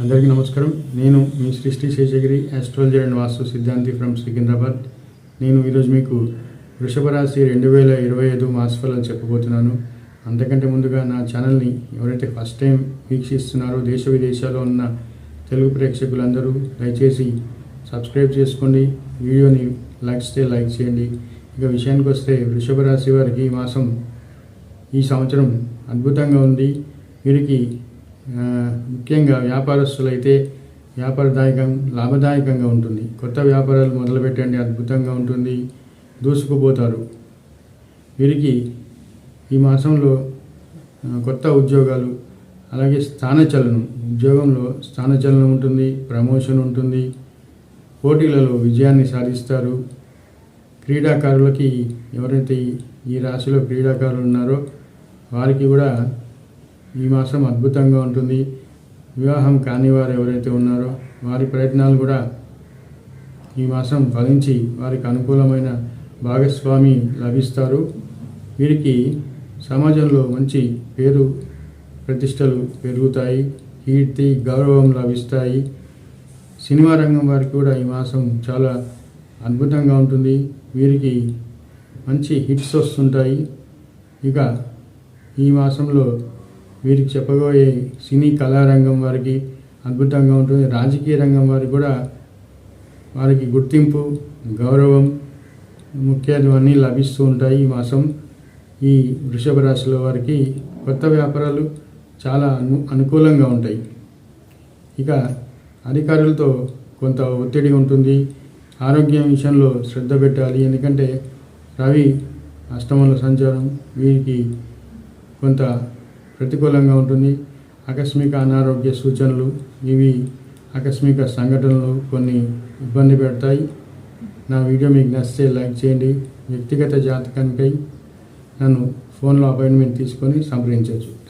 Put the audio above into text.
అందరికీ నమస్కారం. నేను మీ శ్రీ శేషగిరి ఆస్ట్రాలజర్ అండ్ వాస్తు సిద్ధాంతి ఫ్రమ్ సికింద్రాబాద్. నేను ఈరోజు మీకు వృషభ రాశి 2025 మాసఫలాలు చెప్పబోతున్నాను. అంతకంటే ముందుగా నా ఛానల్ని ఎవరైతే ఫస్ట్ టైం వీక్షిస్తున్నారో దేశ విదేశాల్లో ఉన్న తెలుగు ప్రేక్షకులందరూ దయచేసి సబ్స్క్రైబ్ చేసుకోండి. వీడియోని లైక్ చేయండి. ఇక విషయానికి వస్తే వృషభ రాశి వారికి ఈ సంవత్సరం అద్భుతంగా ఉంది. వీరికి ముఖ్యంగా వ్యాపారస్తులైతే లాభదాయకంగా ఉంటుంది. కొత్త వ్యాపారాలు మొదలుపెట్టండి, అద్భుతంగా ఉంటుంది, దూసుకుపోతారు. వీరికి ఈ మాసంలో కొత్త ఉద్యోగాలు, అలాగే ఉద్యోగంలో స్థానచలనం ఉంటుంది, ప్రమోషన్ ఉంటుంది, పోటీలలో విజయాన్ని సాధిస్తారు. క్రీడాకారులకి ఎవరైతే ఈ రాశిలో క్రీడాకారులు ఉన్నారో వారికి కూడా ఈ మాసం అద్భుతంగా ఉంటుంది. వివాహం కాని వారు ఎవరైతే ఉన్నారో వారి ప్రయత్నాలు కూడా ఈ మాసం ఫలించి వారికి అనుకూలమైన భాగస్వామి లభిస్తారు. వీరికి సమాజంలో మంచి పేరు ప్రతిష్టలు పెరుగుతాయి, కీర్తి గౌరవం లభిస్తాయి. సినిమా రంగం వారికి కూడా ఈ మాసం చాలా అద్భుతంగా ఉంటుంది. వీరికి మంచి హిట్స్ వస్తుంటాయి. ఇక ఈ మాసంలో వీరికి చెప్పబోయే సినీ కళారంగం వారికి అద్భుతంగా ఉంటుంది. రాజకీయ రంగం వారికి కూడా వారికి గుర్తింపు, గౌరవం ముఖ్యమైనవన్నీ లభిస్తూ ఉంటాయి. ఈ మాసం ఈ వృషభ రాశిలో వారికి కొత్త వ్యాపారాలు చాలా అనుకూలంగా ఉంటాయి. ఇక అధికారులతో కొంత ఒత్తిడి ఉంటుంది. ఆరోగ్యం విషయంలో శ్రద్ధ పెట్టాలి. ఎందుకంటే రవి అష్టమంలో సంచారం వీరికి కొంత ప్రతికూలంగా ఉంటుంది. ఆకస్మిక అనారోగ్య సూచనలు, ఇవి ఆకస్మిక సంఘటనలు కొన్ని ఇబ్బంది పెడతాయి. నా వీడియో మీకు నచ్చితే లైక్ చేయండి. వ్యక్తిగత జాతకానికై నన్ను ఫోన్లో అపాయింట్మెంట్ తీసుకొని సంప్రదించవచ్చు.